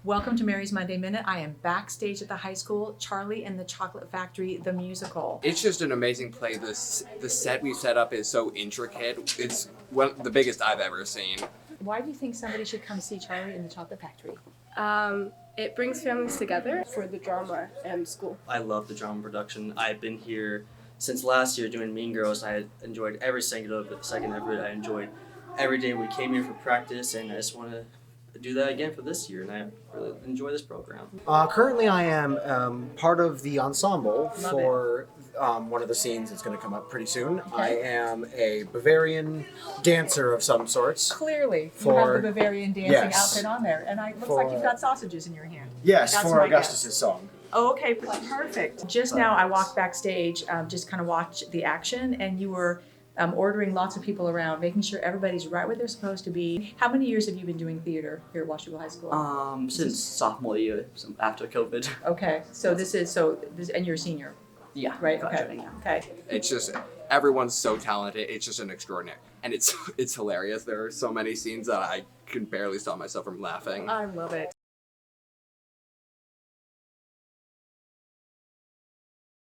Welcome to Mary's Monday Minute. I am backstage at the high school, Charlie and the Chocolate Factory, the musical. It's just an amazing play. The set we've set up is so intricate. It's the biggest I've ever seen. Why do you think somebody should come see Charlie and the Chocolate Factory? It brings families together for the drama and school. I love the drama production. I've been here since last year doing Mean Girls. I enjoyed every second of it. I enjoyed every day we came here for practice, and I just want to do that again for this year, and I really enjoy this program. Currently I am part of the ensemble for one of the scenes that's going to come up pretty soon. Okay. I am a Bavarian dancer of some sorts. Clearly, you For- have the Bavarian dancing yes. outfit on there, and it looks For- like you've got sausages in your hand. Yes, That's for my Augustus's song. Oh, okay, perfect. Just now I walked backstage, just kind of watched the action, and you were ordering lots of people around, making sure everybody's right where they're supposed to be. How many years have you been doing theater here at Washougal High School? Since sophomore year, after COVID. Okay, and you're a senior, Yeah, right? graduating, Okay. yeah. Okay. It's just everyone's so talented. It's just an extraordinary, and it's hilarious. There are so many scenes that I can barely stop myself from laughing. I love it.